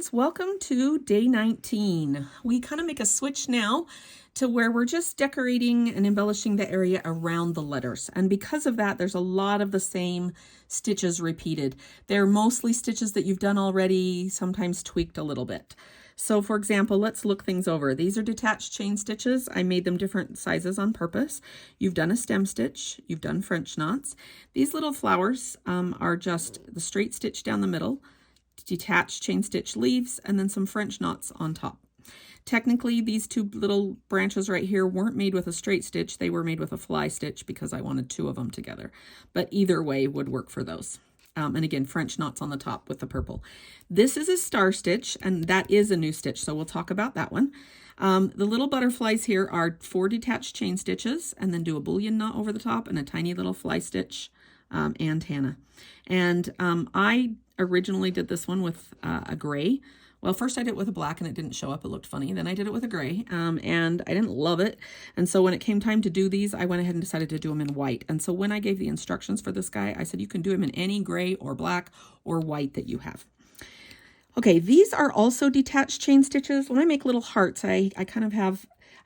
friends, welcome to day 19. We kind of make a switch now to where we're just decorating and embellishing the area around the letters. And because of that, there's a lot of the same stitches repeated. They're mostly stitches that you've done already, sometimes tweaked a little bit. So for example, let's look things over. These are detached chain stitches. I made them different sizes on purpose. You've done a stem stitch, you've done French knots. These little flowers are just the straight stitch down the middle, detached chain stitch leaves, and then some French knots on top. Technically, these two little branches right here weren't made with a straight stitch. They were made with a fly stitch because I wanted two of them together. But either way would work for those. And again, French knots on the top with the purple. This is a star stitch, and that is a new stitch, so we'll talk about that one. The little butterflies here are 4 detached chain stitches, and then do a bullion knot over the top and a tiny little fly stitch and Hannah. And I originally did this one with a gray. Well, first I did it with a black and it didn't show up. It looked funny. Then I did it with a gray and I didn't love it. And so when it came time to do these, I went ahead and decided to do them in white. And so when I gave the instructions for this guy, I said, you can do them in any gray or black or white that you have. Okay, these are also detached chain stitches. When I make little hearts, I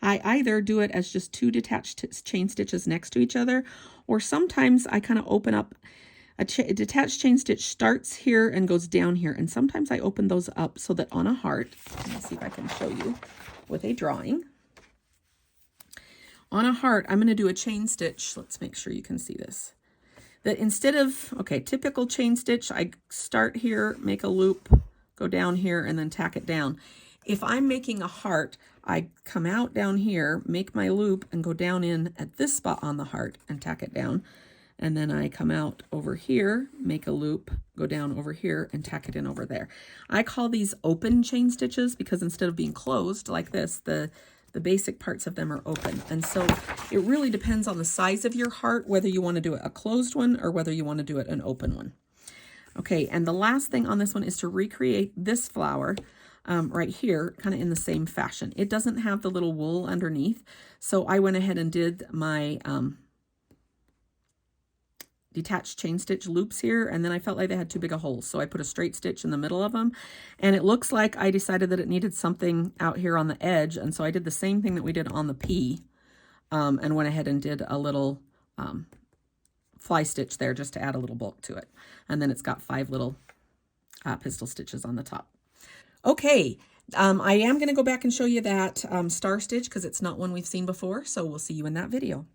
either do it as just 2 detached chain stitches next to each other, or sometimes I kind of open up a detached chain stitch starts here and goes down here. And sometimes I open those up so that on a heart, let me see if I can show you with a drawing. On a heart, I'm going to do a chain stitch. Let's make sure you can see this. That instead of, okay, typical chain stitch, I start here, make a loop, go down here, and then tack it down. If I'm making a heart, I come out down here, make my loop, and go down in at this spot on the heart and tack it down. And then I come out over here, make a loop, go down over here, and tack it in over there. I call these open chain stitches because instead of being closed like this, the basic parts of them are open. And so it really depends on the size of your heart, whether you want to do it a closed one or whether you want to do it an open one. Okay, and the last thing on this one is to recreate this flower right here, kind of in the same fashion. It doesn't have the little wool underneath, so I went ahead and did my detached chain stitch loops here, and then I felt like they had too big a holes, so I put a straight stitch in the middle of them, and it looks like I decided that it needed something out here on the edge, and so I did the same thing that we did on the P, and went ahead and did a little fly stitch there just to add a little bulk to it. And then it's got 5 little pistol stitches on the top. Okay, I am going to go back and show you that star stitch because it's not one we've seen before, so we'll see you in that video.